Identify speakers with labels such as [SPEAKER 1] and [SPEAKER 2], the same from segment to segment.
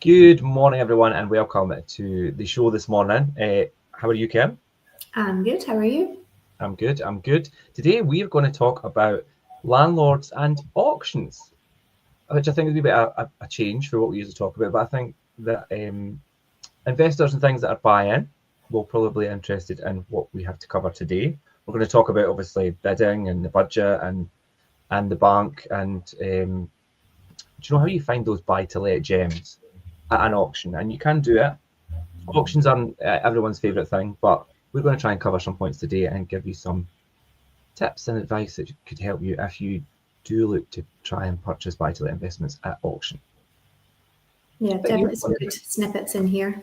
[SPEAKER 1] Good morning, everyone, and welcome to the show this morning. How are you, Kerin?
[SPEAKER 2] I'm good. How are you?
[SPEAKER 1] I'm good. Today, we are going to talk about landlords and auctions, which I think is a bit a change for what we usually talk about. But I think that investors and things that are buying will probably be interested in what we have to cover today. We're going to talk about, obviously, bidding and the budget and the bank. And do you know how you find those buy-to-let gems at an auction? And you can do it. Auctions aren't everyone's favourite thing, but we're going to try and cover some points today and give you some tips and advice that could help you if you do look to try and purchase buy-to-let investments at auction.
[SPEAKER 2] Yeah, definitely some good snippets in here.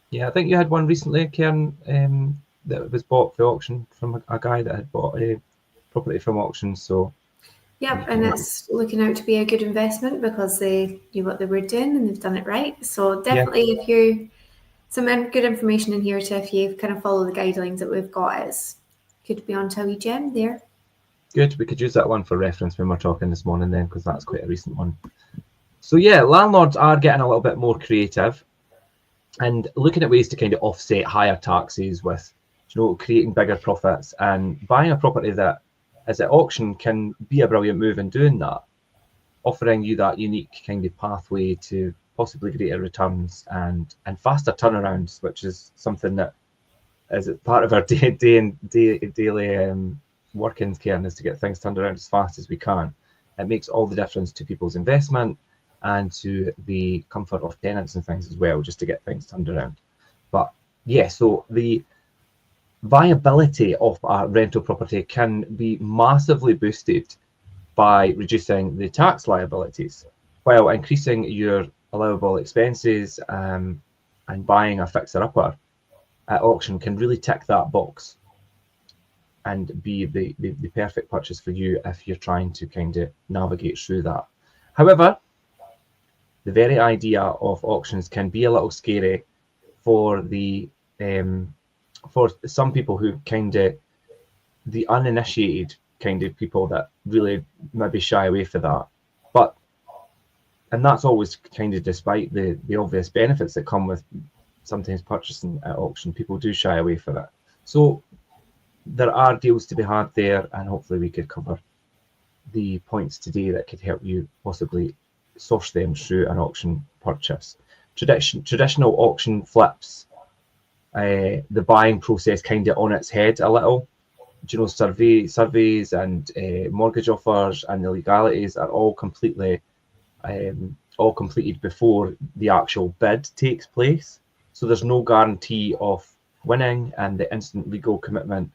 [SPEAKER 1] Yeah, I think you had one recently, Kerin, that was bought for auction from a guy that had bought a property from auction. So
[SPEAKER 2] Yep, and it's looking out to be a good investment because they knew what they were doing and they've done it right. So definitely, if you some good information in here to if you kind of follow the guidelines that we've got, it's could be onto a wee gem there.
[SPEAKER 1] Good, we could use that one for reference when we're talking this morning then, because that's quite a recent one. So yeah, landlords are getting a little bit more creative and looking at ways to kind of offset higher taxes with, creating bigger profits, and buying a property that is at auction can be a brilliant move in doing that, offering you that unique kind of pathway to possibly greater returns and faster turnarounds, which is something that is part of our daily workings, Kerin, is to get things turned around as fast as we can. It makes all the difference to people's investment and to the comfort of tenants and things as well, just to get things turned around. But yeah, so the viability of a rental property can be massively boosted by reducing the tax liabilities while increasing your allowable expenses, and buying a fixer-upper at auction can really tick that box and be the perfect purchase for you if you're trying to kind of navigate through that. However, the very idea of auctions can be a little scary for the for some people who kind of, the uninitiated kind of people that really maybe shy away from that. And that's always kind of despite the obvious benefits that come with sometimes purchasing at auction, people do shy away from it. So there are deals to be had there, and hopefully we could cover the points today that could help you possibly source them through an auction purchase. Traditional auction flips the buying process kind of on its head a little. Surveys and mortgage offers and the legalities are all completed before the actual bid takes place. So there's no guarantee of winning and the instant legal commitment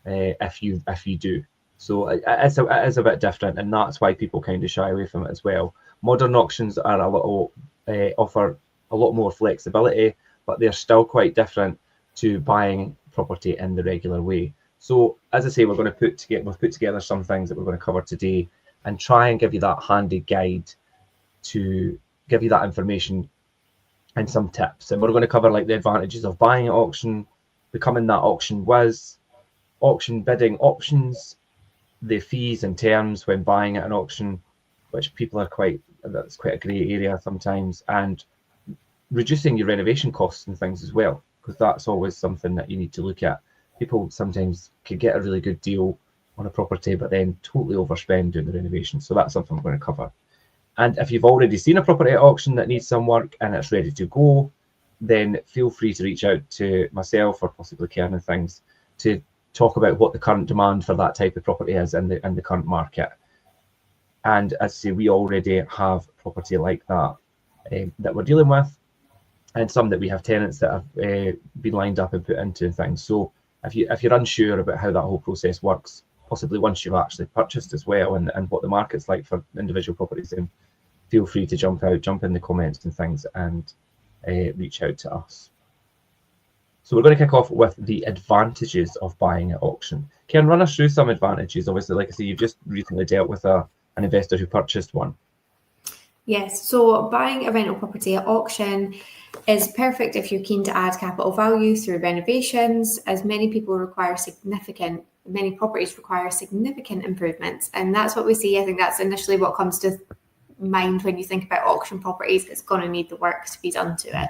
[SPEAKER 1] if you do. So it is a bit different, and that's why people kind of shy away from it as well. Modern auctions are offer a lot more flexibility, but they're still quite different to buying property in the regular way. So as I say, we've put together some things that we're going to cover today and try and give you that handy guide to give you that information and some tips. And we're going to cover like the advantages of buying at auction, becoming that auction whiz, auction bidding options, the fees and terms when buying at an auction, which people that's quite a grey area sometimes, and reducing your renovation costs and things as well, because that's always something that you need to look at. People sometimes could get a really good deal on a property, but then totally overspend doing the renovation. So that's something we're going to cover. And if you've already seen a property at auction that needs some work and it's ready to go, then feel free to reach out to myself or possibly Kerin and things to talk about what the current demand for that type of property is in the current market. And as I say, we already have property like that that we're dealing with, and some that we have tenants that have been lined up and put into things. So if you're unsure about how that whole process works, possibly once you've actually purchased as well, and what the market's like for individual properties, then feel free to jump in the comments and things and reach out to us. So we're going to kick off with the advantages of buying at auction. Kerin, run us through some advantages. Obviously, like I say, you've just recently dealt with an investor who purchased one.
[SPEAKER 2] Yes, so buying a rental property at auction is perfect if you're keen to add capital value through renovations, as many properties require significant improvements. And that's what we see. I think that's initially what comes to mind when you think about auction properties. It's going to need the work to be done to it.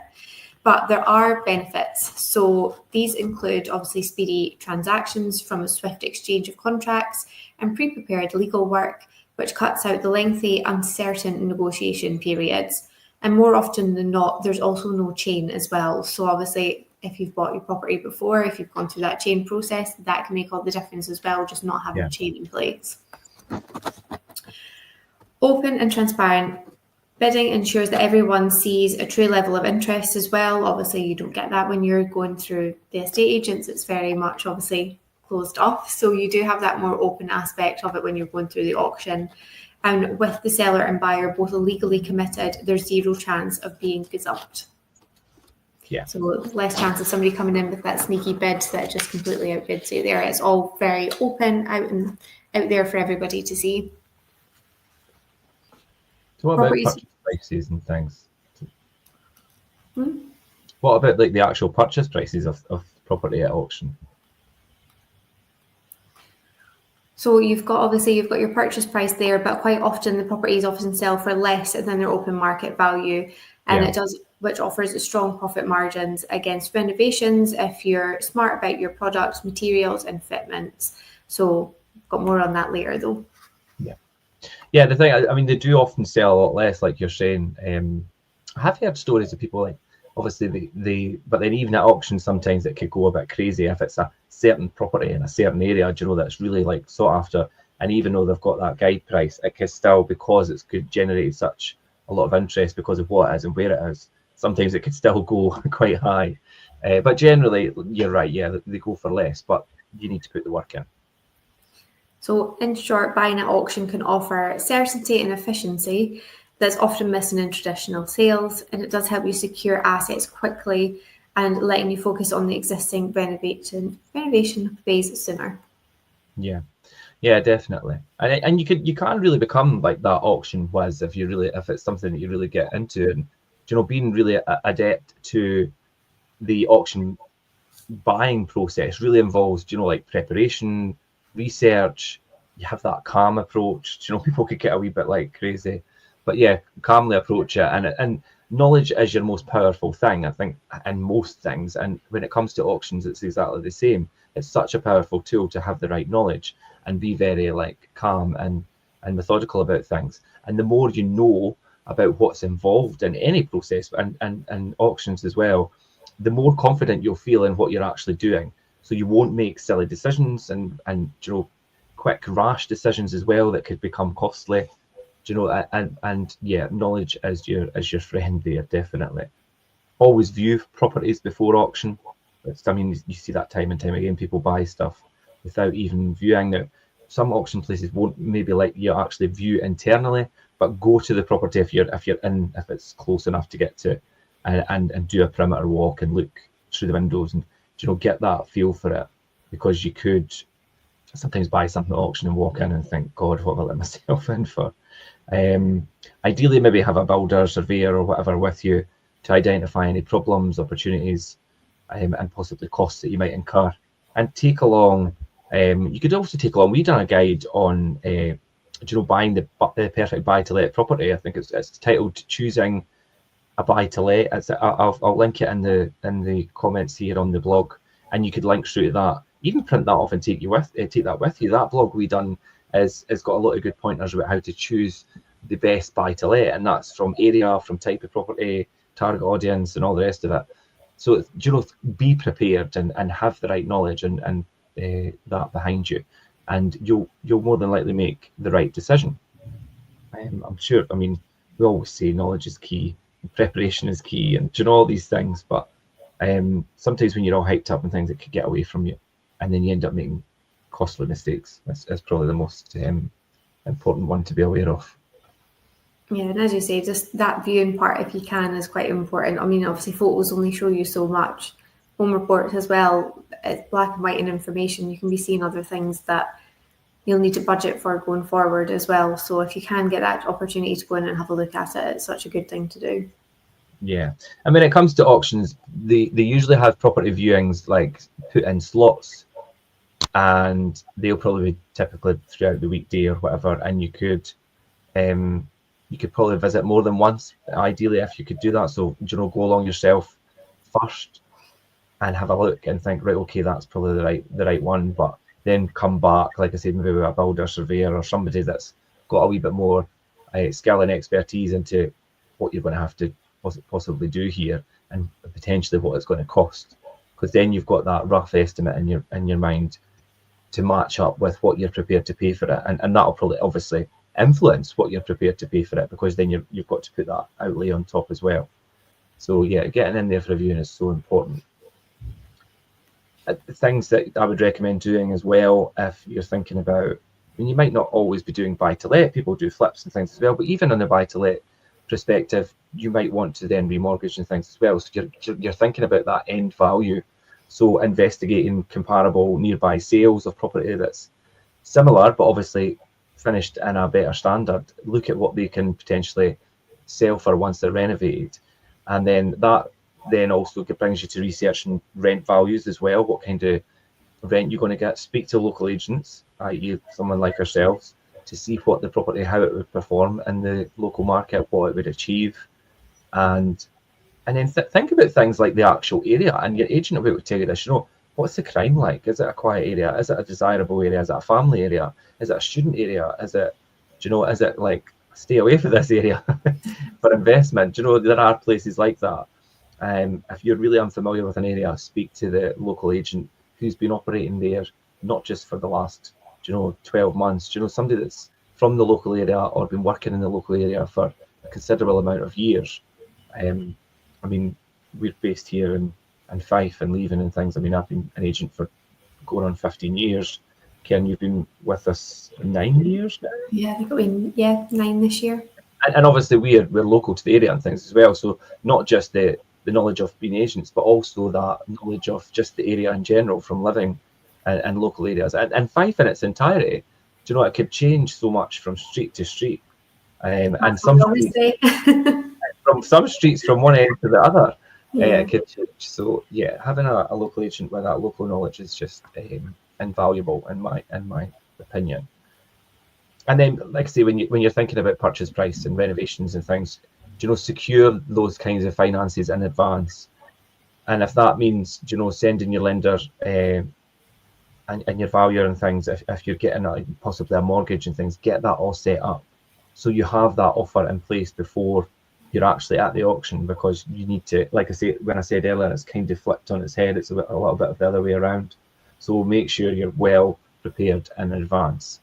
[SPEAKER 2] But there are benefits. So these include obviously speedy transactions from a swift exchange of contracts and pre-prepared legal work, which cuts out the lengthy, uncertain negotiation periods. And more often than not, there's also no chain as well. So obviously, if you've bought your property before, if you've gone through that chain process, that can make all the difference as well, just not having a chain in place. Open and transparent bidding ensures that everyone sees a true level of interest as well. Obviously, you don't get that when you're going through the estate agents. It's very much obviously closed off. So you do have that more open aspect of it when you're going through the auction. And with the seller and buyer both legally committed, there's zero chance of being gazumped.
[SPEAKER 1] Yeah.
[SPEAKER 2] So less chance of somebody coming in with that sneaky bid that just completely outbids you there. It's all very open out there for everybody to see.
[SPEAKER 1] So what about purchase prices and things? What about like the actual purchase prices of property at auction?
[SPEAKER 2] So you've got your purchase price there, but quite often the properties often sell for less than their open market value, and it does, which offers strong profit margins against renovations if you're smart about your products, materials, and fitments. So got more on that later though.
[SPEAKER 1] Yeah, the thing, I mean, they do often sell a lot less, like you're saying. I have heard stories of people like, obviously, but then even at auction, sometimes it could go a bit crazy if it's a certain property in a certain area, you know, that's really like sought after. And even though they've got that guide price, it can still, because it's could generate such a lot of interest because of what it is and where it is, sometimes it could still go quite high. But generally, you're right, yeah, they go for less, but you need to put the work in.
[SPEAKER 2] So in short, buying at auction can offer certainty and efficiency that's often missing in traditional sales, and it does help you secure assets quickly and letting you focus on the existing renovation phase sooner. Yeah,
[SPEAKER 1] definitely. And you can really become like that auction whiz if it's something that you really get into, and you know, being really adept to the auction buying process really involves, you know, like preparation, research. You have that calm approach. You know, people could get a wee bit like crazy, but yeah, calmly approach it. And knowledge is your most powerful thing, I think, in most things. And when it comes to auctions, it's exactly the same. It's such a powerful tool to have the right knowledge and be very like calm and methodical about things. And the more you know about what's involved in any process and auctions as well, the more confident you'll feel in what you're actually doing. So you won't make silly decisions and you know, quick rash decisions as well that could become costly. You know, and yeah, knowledge is your friend there, definitely. Always view properties before auction. I mean, you see that time and time again, people buy stuff without even viewing it. Some auction places won't maybe let you actually view internally, but go to the property if it's close enough to get to, and do a perimeter walk and look through the windows and, you know, get that feel for it, because you could sometimes buy something at auction and walk in and think, God, what have I let myself in for? Ideally, maybe have a builder, surveyor, or whatever with you to identify any problems, opportunities, and possibly costs that you might incur. And take along. You could also take along. We've done a guide on, you know, buying the perfect buy-to-let property. I think it's titled "Choosing a Buy-to-Let." I'll link it in the comments here on the blog, and you could link through to that. Even print that off and take that with you. That blog we done has got a lot of good pointers about how to choose the best buy-to-let, and that's from area, from type of property, target audience, and all the rest of it. So, you know, be prepared and have the right knowledge and that behind you, and you'll more than likely make the right decision. I'm sure. I mean, we always say knowledge is key, preparation is key, and you know, all these things. But sometimes when you're all hyped up and things, it could get away from you, and then you end up making costly mistakes. That's probably the most important one to be aware of.
[SPEAKER 2] Yeah, and as you say, just that viewing part, if you can, is quite important. I mean, obviously photos only show you so much. Home reports as well, it's black and white in information. You can be seeing other things that you'll need to budget for going forward as well. So if you can get that opportunity to go in and have a look at it, it's such a good thing to do.
[SPEAKER 1] Yeah, and when it comes to auctions, they usually have property viewings like put in slots, and they'll probably be typically throughout the weekday or whatever, and you could you could probably visit more than once, ideally, if you could do that. So, you know, go along yourself first and have a look and think, right, okay, that's probably the right one. But then come back, like I said, maybe with a builder, surveyor, or somebody that's got a wee bit more skill and expertise into what you're going to have to possibly do here, and potentially what it's going to cost. Because then you've got that rough estimate in your mind to match up with what you're prepared to pay for it, and that'll probably obviously influence what you're prepared to pay for it, because then you've got to put that outlay on top as well. So yeah, getting in there for reviewing is so important. Things that I would recommend doing as well, if you're thinking about, I mean, you might not always be doing buy to let, people do flips and things as well, but even on the buy to let perspective, you might want to then remortgage and things as well. So you're thinking about that end value. So investigating comparable nearby sales of property that's similar, but obviously finished in a better standard. Look at what they can potentially sell for once they're renovated. And then that then also brings you to researching rent values as well. What kind of rent you're going to get. Speak to local agents, i.e. someone like ourselves, to see what the property, how it would perform in the local market, what it would achieve. And then think about things like the actual area, and your agent will be able to tell you this, you know, what's the crime like? Is it a quiet area? Is it a desirable area? Is it a family area? Is it a student area? Is it, do you know, is it like, stay away from this area for investment? Do you know, there are places like that. If you're really unfamiliar with an area, speak to the local agent who's been operating there, not just for the last, 12 months, somebody that's from the local area or been working in the local area for a considerable amount of years. I mean, we're based here in Fife and Leven and things. I mean, I've been an agent for going on 15 years. Kerin, you've been with us 9 years now?
[SPEAKER 2] Yeah, I think it'll be 9 this year.
[SPEAKER 1] And obviously we're local to the area and things as well. So not just the knowledge of being agents, but also that knowledge of just the area in general from living in local areas. And Fife in its entirety, it could change so much from street to street. And some streets from one end to the other, it could change. So yeah, having a local agent with that local knowledge is just invaluable in my opinion. And then, like I say, when you're thinking about purchase price and renovations and things, secure those kinds of finances in advance. And if that means, sending your lender and your valuer and things, if you're getting possibly a mortgage and things, get that all set up. So you have that offer in place before you're actually at the auction, because you need to, like I say, when I said earlier, it's kind of flipped on its head. It's a little bit of the other way around. So make sure you're well prepared in advance.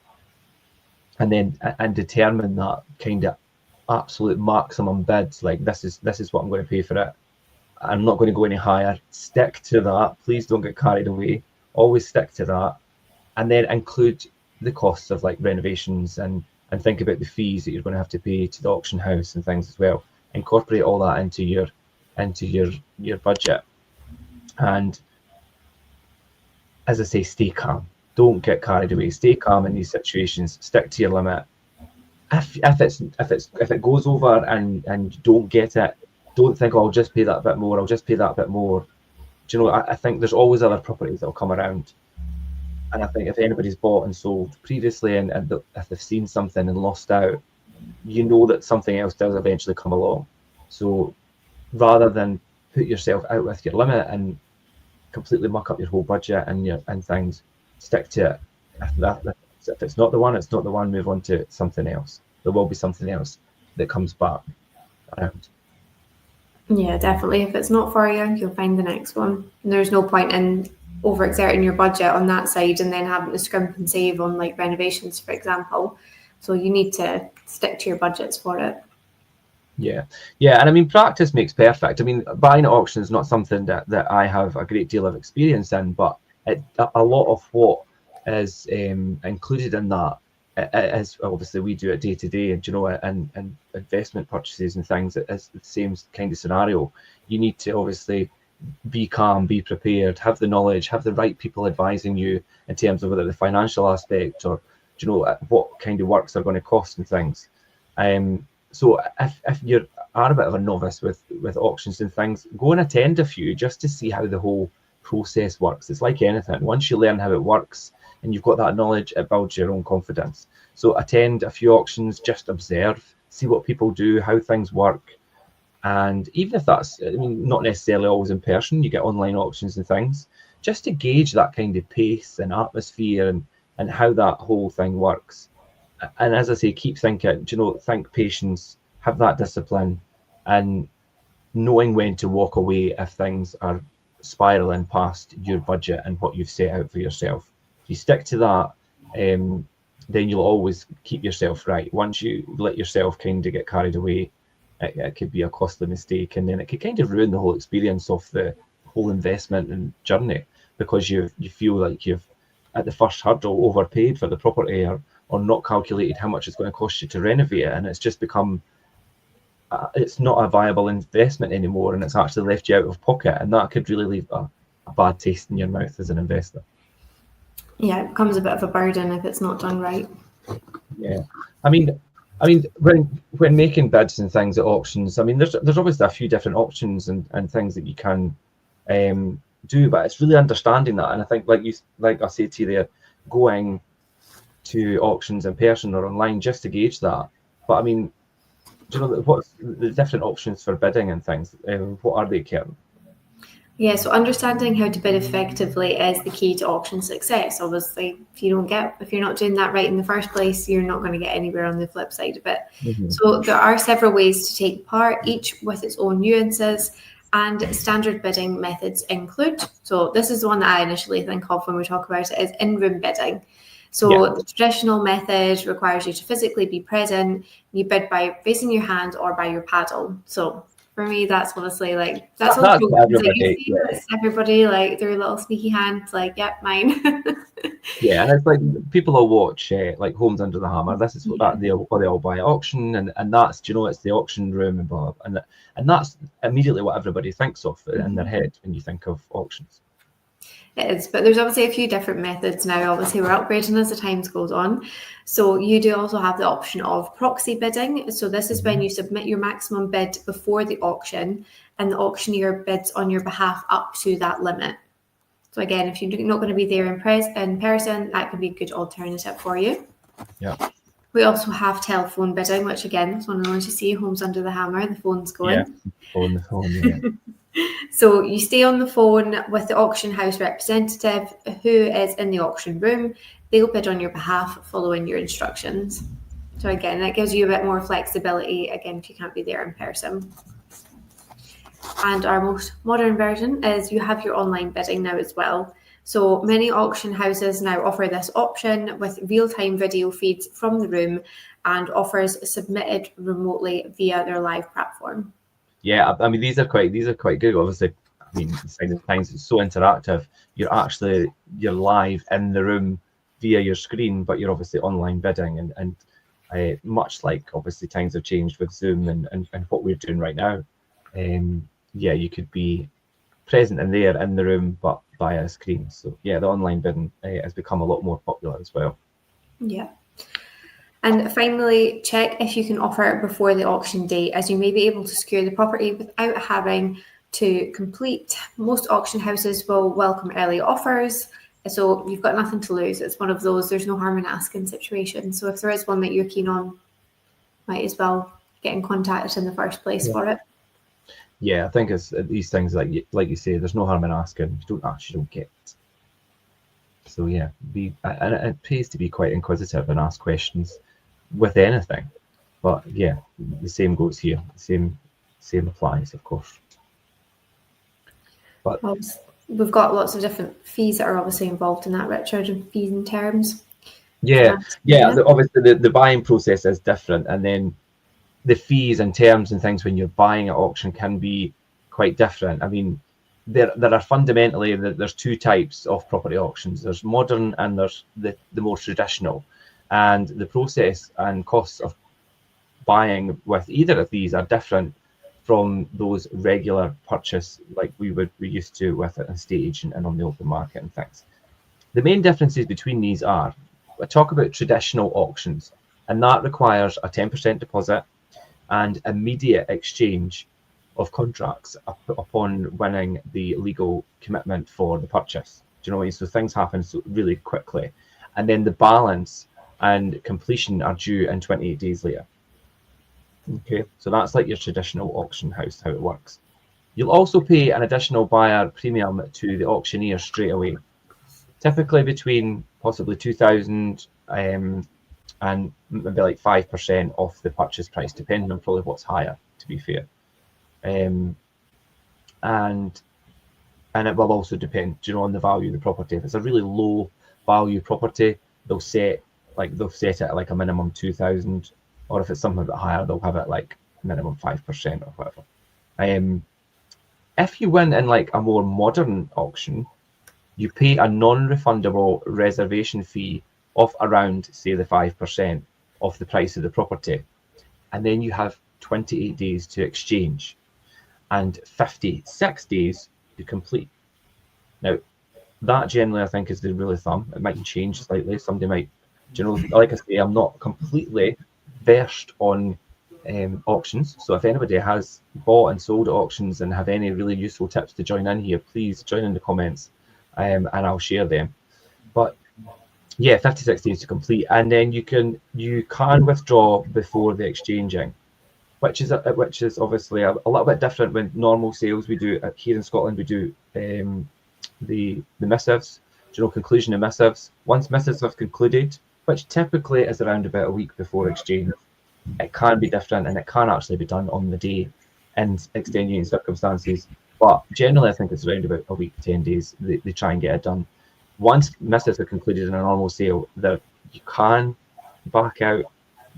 [SPEAKER 1] And then determine that kind of absolute maximum bids, like this is what I'm going to pay for it. I'm not going to go any higher. Stick to that. Please don't get carried away. Always stick to that. And then include the costs of like renovations and think about the fees that you're going to have to pay to the auction house and things as well. Incorporate all that into your budget. And as I say, stay calm. Don't get carried away. Stay calm in these situations. Stick to your limit. If it goes over and you don't get it, don't think, I'll just pay that bit more. I'll just pay that bit more. I think there's always other properties that'll come around. And I think if anybody's bought and sold previously and if they've seen something and lost out, that something else does eventually come along. So rather than put yourself out with your limit and completely muck up your whole budget and things, stick to it. If it's not the one, it's not the one. Move on to something else. There will be something else that comes back around.
[SPEAKER 2] Yeah, definitely. If it's not for you, you'll find the next one. And there's no point in overexerting your budget on that side and then having to scrimp and save on like renovations, for example. So you need to stick to your budgets for it.
[SPEAKER 1] Yeah. And I mean, practice makes perfect. I mean, buying at auction is not something that I have a great deal of experience in, but a lot of what is included in that is obviously we do it day to day, and investment purchases and things. It's the same kind of scenario. You need to obviously be calm, be prepared, have the knowledge, have the right people advising you in terms of whether the financial aspect or what kind of works are going to cost and things. So if you are a bit of a novice with auctions and things, go and attend a few just to see how the whole process works. It's like anything. Once you learn how it works and you've got that knowledge, it builds your own confidence. So attend a few auctions, just observe, see what people do, how things work. And even if that's, I mean, not necessarily always in person, you get online auctions and things, just to gauge that kind of pace and atmosphere and how that whole thing works. And as I say, keep thinking, think patience, have that discipline, and knowing when to walk away if things are spiraling past your budget and what you've set out for yourself. If you stick to that, then you'll always keep yourself right. Once you let yourself kind of get carried away, it could be a costly mistake, and then it could kind of ruin the whole experience of the whole investment and journey, because you feel like you've at the first hurdle overpaid for the property, or not calculated how much it's going to cost you to renovate it, and it's just become it's not a viable investment anymore, and it's actually left you out of pocket, and that could really leave a bad taste in your mouth as an investor.
[SPEAKER 2] Yeah, it becomes a bit of a burden if it's not done right.
[SPEAKER 1] Yeah, I mean, when making bids and things at auctions, I mean, there's obviously a few different options and things that you can do, but it's really understanding that. And I think, like I said to you there, going to auctions in person or online just to gauge that. But I mean, do you know what's the different options for bidding and things? What are they, Kerin?
[SPEAKER 2] Yeah, so understanding how to bid effectively is the key to auction success. Obviously, if you're not doing that right in the first place, you're not going to get anywhere on the flip side of it. Mm-hmm. So there are several ways to take part, each with its own nuances, and standard bidding methods include. So this is the one that I initially think of when we talk about it, is in-room bidding. So the traditional method requires you to physically be present. You bid by raising your hand or by your paddle. So for me, that's honestly that's everybody. It's everybody like their little sneaky hand, yep, mine.
[SPEAKER 1] Yeah, and it's like people will watch like Homes Under the Hammer. This is what they all buy at auction, and that's it's the auction room and blah, and that's immediately what everybody thinks of in their head when you think of auctions.
[SPEAKER 2] It is, but there's obviously a few different methods now. Obviously, we're upgrading as the times goes on. So you do also have the option of proxy bidding. So this is when you submit your maximum bid before the auction, and the auctioneer bids on your behalf up to that limit. So again, if you're not going to be there in person, that could be a good alternative for you.
[SPEAKER 1] Yeah.
[SPEAKER 2] We also have telephone bidding, which again is one of the ones you see, Homes Under the Hammer, the phone's going.
[SPEAKER 1] Yeah, phone, yeah.
[SPEAKER 2] So you stay on the phone with the auction house representative who is in the auction room. They'll bid on your behalf following your instructions. So again, that gives you a bit more flexibility, again, if you can't be there in person. And our most modern version is you have your online bidding now as well. So many auction houses now offer this option with real-time video feeds from the room and offers submitted remotely via their live platform.
[SPEAKER 1] Yeah, I mean these are quite good. Obviously, I mean sometimes it's so interactive. You're live in the room via your screen, but you're obviously online bidding, and much like obviously times have changed with Zoom and what we're doing right now. You could be present in the room, but via a screen. So yeah, the online bidding has become a lot more popular as well.
[SPEAKER 2] Yeah. And finally, check if you can offer it before the auction date, as you may be able to secure the property without having to complete. Most auction houses will welcome early offers, so you've got nothing to lose. It's one of those there's no harm in asking situations. So if there is one that you're keen on, might as well get in contact in the first place for it.
[SPEAKER 1] Yeah, I think it's these things like you say, there's no harm in asking. You don't ask, you don't get. So yeah, and it pays to be quite inquisitive and ask questions with anything. But yeah, the same goes here. The same applies, of course. But
[SPEAKER 2] we've got lots of different fees that are obviously involved in that, Richard, and fees and terms.
[SPEAKER 1] Yeah. Obviously the buying process is different, and then the fees and terms and things when you're buying at auction can be quite different. I mean, there are fundamentally there's two types of property auctions. There's modern and there's the more traditional, and the process and costs of buying with either of these are different from those regular purchase like we used to with an estate agent and on the open market and things. The main differences between these are, I talk about traditional auctions, and that requires a 10% deposit and immediate exchange of contracts upon winning the legal commitment for the purchase. Do you know what I mean? So things happen really quickly, and then the balance and completion are due in 28 days later. Okay, so that's like your traditional auction house, how it works. You'll also pay an additional buyer premium to the auctioneer straight away, typically between possibly 2,000 and maybe like 5% off the purchase price, depending on probably what's higher, to be fair. And it will also depend, on the value of the property. If it's a really low value property, they'll set it at like a minimum 2,000, or if it's something a bit higher, they'll have it like minimum 5% or whatever. If you win in like a more modern auction, you pay a non-refundable reservation fee of around, say, the 5% of the price of the property. And then you have 28 days to exchange and 56 days to complete. Now, that generally, I think, is the rule of thumb. It might change slightly. Somebody might, like I say, I'm not completely versed on auctions. So if anybody has bought and sold at auctions and have any really useful tips to join in here, please join in the comments and I'll share them. But yeah, 56 days to complete, and then you can withdraw before the exchanging, which is obviously a little bit different when normal sales we do here in Scotland. We do the missives, conclusion of missives. Once missives have concluded, which typically is around about a week before exchange, it can be different and it can actually be done on the day in extenuating circumstances. But generally, I think it's around about a week, 10 days. They try and get it done. Once missives are concluded in a normal sale, you can back out,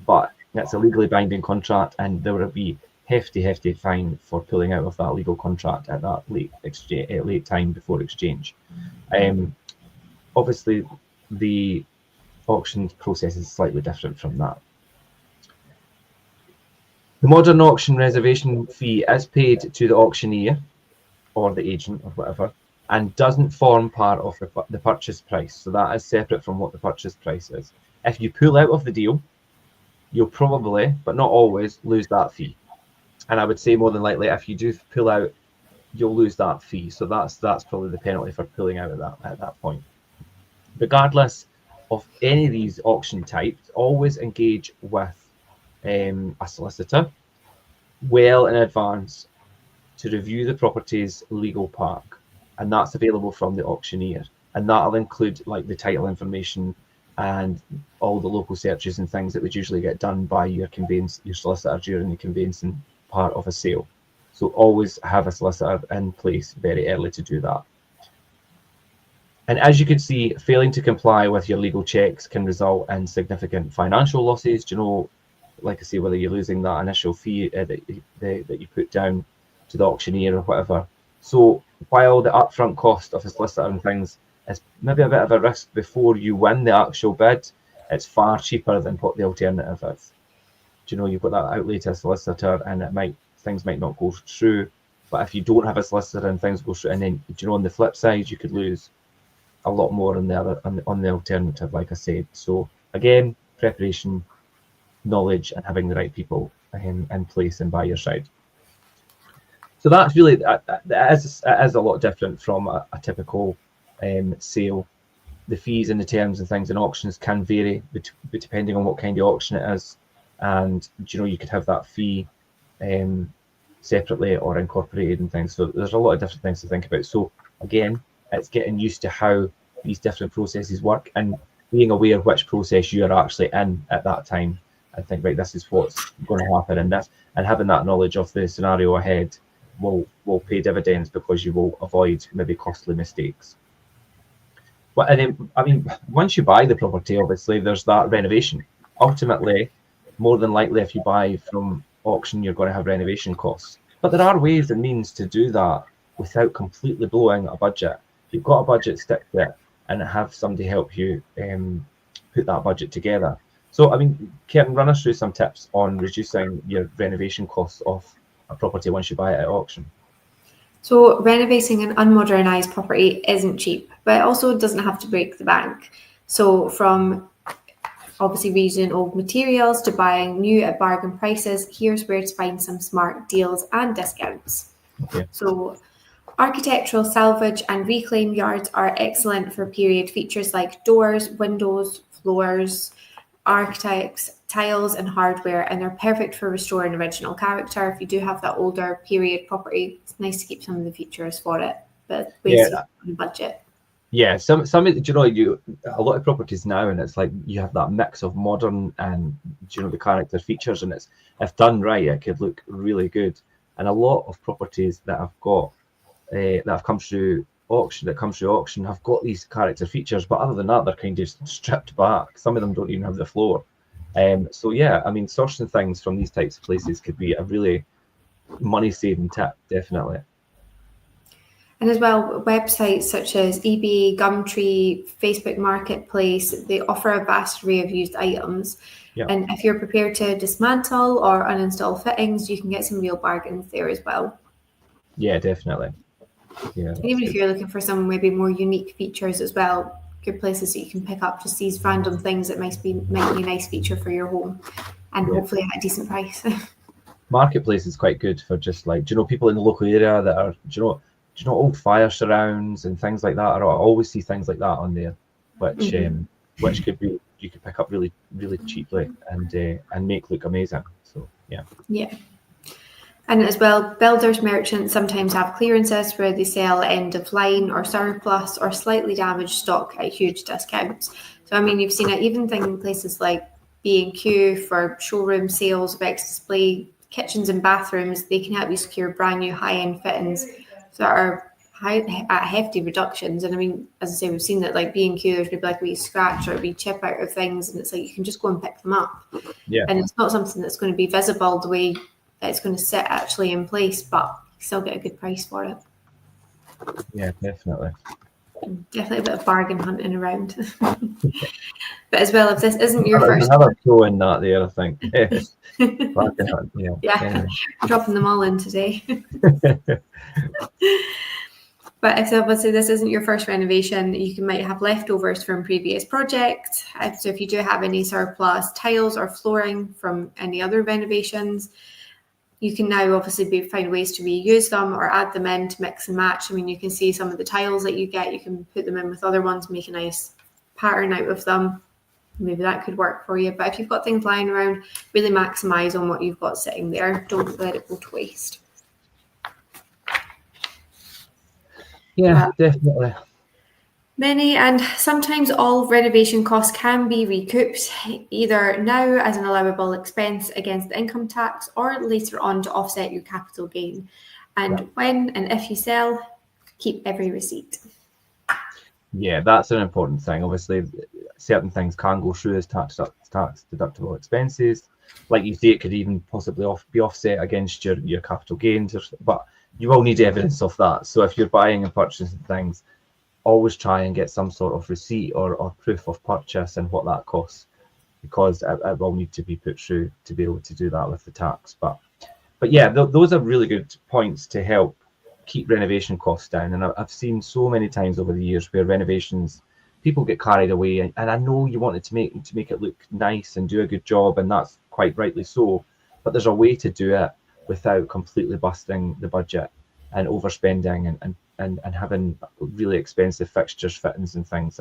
[SPEAKER 1] but it's a legally binding contract, and there will be hefty fine for pulling out of that legal contract at that late time before exchange. Obviously, the auction process is slightly different from that. The modern auction reservation fee is paid to the auctioneer or the agent or whatever, and doesn't form part of the purchase price. So that is separate from what the purchase price is. If you pull out of the deal, you'll probably, but not always, lose that fee. And I would say more than likely, if you do pull out, you'll lose that fee. So that's probably the penalty for pulling out at that point. Regardless of any of these auction types, always engage with a solicitor well in advance to review the property's legal pack, and that's available from the auctioneer, and that'll include like the title information and all the local searches and things that would usually get done by your solicitor during the conveyancing part of a sale. So always have a solicitor in place very early to do that. And as you can see, failing to comply with your legal checks can result in significant financial losses. Like I say, whether you're losing that initial fee that you put down to the auctioneer or whatever. So while the upfront cost of a solicitor and things is maybe a bit of a risk before you win the actual bid, it's far cheaper than what the alternative is. You've got that outlay to a solicitor, and things might not go through. But if you don't have a solicitor and things go through, and then on the flip side, you could lose a lot more on the alternative, like I said. So again, preparation, knowledge, and having the right people in place and by your side. So that's really that is a lot different from a typical sale. The fees and the terms and things in auctions can vary depending on what kind of auction it is, and you could have that fee separately or incorporated and things. So there's a lot of different things to think about. So again, it's getting used to how these different processes work and being aware of which process you're actually in at that time, and think, right, this is what's going to happen, and having that knowledge of the scenario ahead will pay dividends, because you will avoid maybe costly mistakes. But once you buy the property, obviously there's that renovation. Ultimately, more than likely, if you buy from auction, you're going to have renovation costs. But there are ways and means to do that without completely blowing a budget. If you've got a budget, stick to it and have somebody help you put that budget together. So, Kerin, run us through some tips on reducing your renovation costs of a property once you buy it at auction.
[SPEAKER 2] So renovating an unmodernised property isn't cheap, but it also doesn't have to break the bank. So from obviously reusing old materials to buying new at bargain prices, here's where to find some smart deals and discounts.
[SPEAKER 1] Okay.
[SPEAKER 2] So architectural salvage and reclaim yards are excellent for period features like doors, windows, floors. archetypes, tiles and hardware, and they're perfect for restoring original character. If you do have that older period property, it's nice to keep some of the features for it, but basically on a budget.
[SPEAKER 1] Yeah, some you a lot of properties now, and it's like you have that mix of modern and the character features, and it's, if done right, it could look really good. And a lot of properties that I've got that have come through auction have got these character features, but other than that, they're kind of stripped back. Some of them don't even have the floor. So yeah, I mean, sourcing things from these types of places could be a really money-saving tip, definitely.
[SPEAKER 2] And as well, websites such as eBay, Gumtree, Facebook Marketplace, they offer a vast array of used items.
[SPEAKER 1] Yeah.
[SPEAKER 2] And if you're prepared to dismantle or uninstall fittings, you can get some real bargains there as well.
[SPEAKER 1] Yeah, definitely. Yeah.
[SPEAKER 2] And even if you're looking for some maybe more unique features as well, good places that you can pick up just these random things that might be a nice feature for your home, and hopefully at a decent price.
[SPEAKER 1] Marketplace is quite good for just like, people in the local area that are, old fire surrounds and things like that. I always see things like that on there, which could be, you could pick up really, really cheaply and make look amazing. So yeah.
[SPEAKER 2] Yeah. And as well, builders, merchants sometimes have clearances where they sell end of line or surplus or slightly damaged stock at huge discounts. So I mean, you've seen it even in places like B&Q for showroom sales of ex-display kitchens and bathrooms. They can help you secure brand new high-end fittings that are at hefty reductions. And I mean, as I say, we've seen that like B&Q, there's maybe like a wee scratch or a wee chip out of things, and it's like you can just go and pick them up.
[SPEAKER 1] Yeah.
[SPEAKER 2] And it's not something that's going to be visible the way that it's going to sit actually in place, but you still get a good price for it.
[SPEAKER 1] Yeah, definitely.
[SPEAKER 2] Definitely a bit of bargain hunting around. But as well, if this isn't your first...
[SPEAKER 1] Another pro in that there, I think. Bargain hunting,
[SPEAKER 2] yeah. Dropping them all in today. But if obviously this isn't your first renovation, you might have leftovers from previous projects. So if you do have any surplus tiles or flooring from any other renovations, you can now obviously find ways to reuse them or add them in to mix and match. I mean, you can see some of the tiles that you get, you can put them in with other ones, make a nice pattern out of them. Maybe that could work for you. But if you've got things lying around, really maximise on what you've got sitting there. Don't let it go to waste.
[SPEAKER 1] Yeah, definitely.
[SPEAKER 2] Many and sometimes all renovation costs can be recouped, either now as an allowable expense against the income tax or later on to offset your capital gain. And when and if you sell, keep every receipt.
[SPEAKER 1] Yeah, that's an important thing. Obviously, certain things can go through as tax deductible expenses. Like you say, it could even possibly be offset against your capital gains, but you will need evidence of that. So if you're buying and purchasing things, always try and get some sort of receipt or proof of purchase and what that costs, because it will need to be put through to be able to do that with the tax. But yeah, those are really good points to help keep renovation costs down. And I've seen so many times over the years where renovations, people get carried away, and I know you wanted to make it look nice and do a good job, and that's quite rightly so, but there's a way to do it without completely busting the budget and overspending and having really expensive fixtures, fittings and things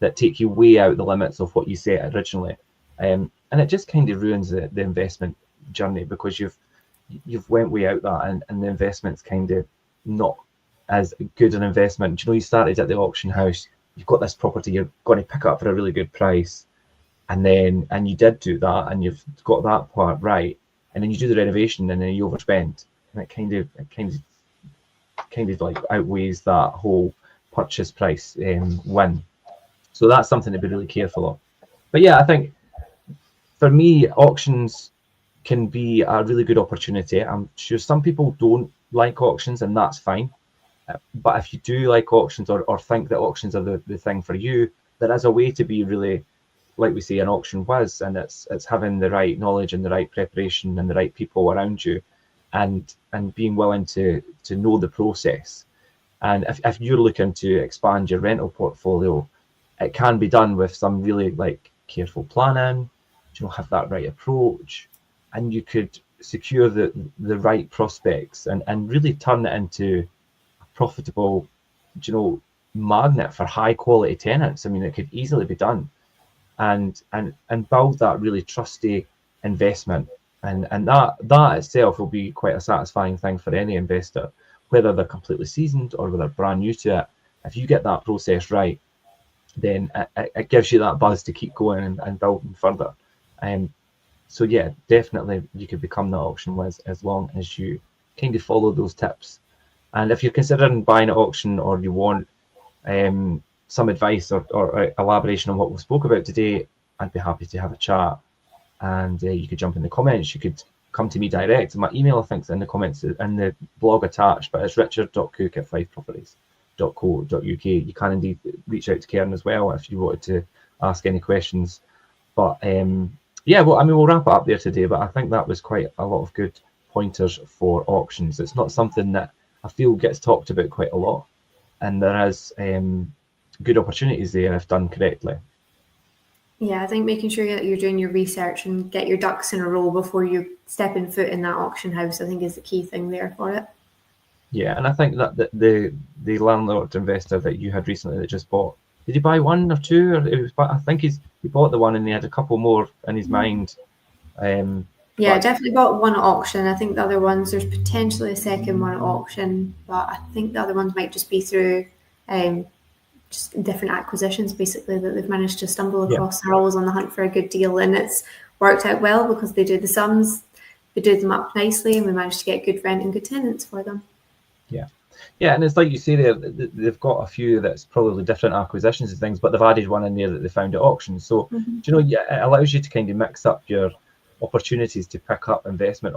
[SPEAKER 1] that take you way out the limits of what you set originally. And it just kind of ruins the investment journey, because you've went way out that, and the investment's kind of not as good an investment. You started at the auction house, you've got this property you're going to pick up for a really good price, and you did do that, and you've got that part right, and then you do the renovation, and then you overspend, and it kind of like outweighs that whole purchase price win. So that's something to be really careful of. But yeah, I think for me, auctions can be a really good opportunity. I'm sure some people don't like auctions, and that's fine. But if you do like auctions, or think that auctions are the thing for you, there is a way to be really, like we say, an auction whiz, and it's having the right knowledge and the right preparation and the right people around you, and being willing to know the process. And if you're looking to expand your rental portfolio, it can be done with some really like careful planning, have that right approach, and you could secure the right prospects and really turn it into a profitable, magnet for high quality tenants. I mean, it could easily be done. and build that really trusty investment. And that itself will be quite a satisfying thing for any investor, whether they're completely seasoned or whether they're brand new to it. If you get that process right, then it gives you that buzz to keep going and building further. So yeah, definitely you could become the auction whiz as long as you kind of follow those tips. And if you're considering buying at auction, or you want some advice or elaboration on what we spoke about today, I'd be happy to have a chat. And you could jump in the comments. You could come to me direct. My email, I think, is in the comments in the blog attached, but it's richard.cook@fifeproperties.co.uk. You can indeed reach out to Kerin as well if you wanted to ask any questions. But yeah, well, I mean, we'll wrap it up there today, but I think that was quite a lot of good pointers for auctions. It's not something that I feel gets talked about quite a lot, and there is good opportunities there if done correctly.
[SPEAKER 2] Yeah, I think making sure that you're doing your research and get your ducks in a row before you step in foot in that auction house, I think, is the key thing there for it.
[SPEAKER 1] Yeah, and I think that the landlord investor that you had recently that just bought, did he buy one or two? Or it was, I think he bought the one and he had a couple more in his mind.
[SPEAKER 2] Yeah, definitely bought one at auction. I think the other ones, there's potentially a second one at auction, but I think the other ones might just be through just different acquisitions, basically, that they've managed to stumble across. Yeah. They're always on the hunt for a good deal, and it's worked out well because they do the sums, they do them up nicely, and we managed to get good rent and good tenants for them.
[SPEAKER 1] Yeah, and it's like you say there, they've got a few that's probably different acquisitions and things, but they've added one in there that they found at auction. So, you know, yeah, it allows you to kind of mix up your opportunities to pick up investment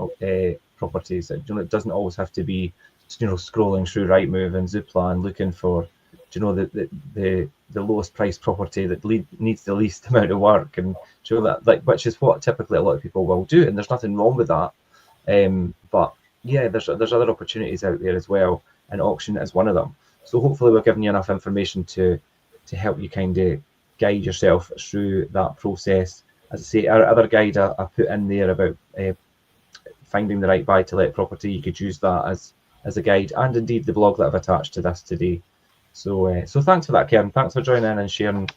[SPEAKER 1] properties. You know, it doesn't always have to be, you know, scrolling through Rightmove and Zoopla and looking for, you know, the lowest price property that needs the least amount of work, and you know that, like, which is what typically a lot of people will do, and there's nothing wrong with that. But yeah, there's other opportunities out there as well, and auction is one of them. So hopefully we're giving you enough information to help you kind of guide yourself through that process. As I say, our other guide I put in there about finding the right buy-to-let property. You could use that as a guide, and indeed the blog that I've attached to this today. So thanks for that, Kerin. Thanks for joining in and sharing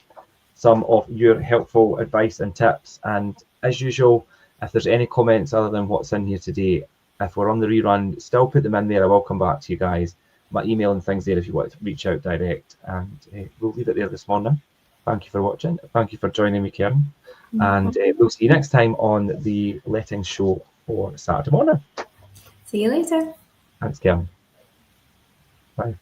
[SPEAKER 1] some of your helpful advice and tips. And as usual, if there's any comments other than what's in here today, if we're on the rerun, still put them in there. I will come back to you guys. My email and things there if you want to reach out direct. And we'll leave it there this morning. Thank you for watching. Thank you for joining me, Kerin. And we'll see you next time on the Lettings Show for Saturday morning.
[SPEAKER 2] See you later.
[SPEAKER 1] Thanks, Kerin. Bye.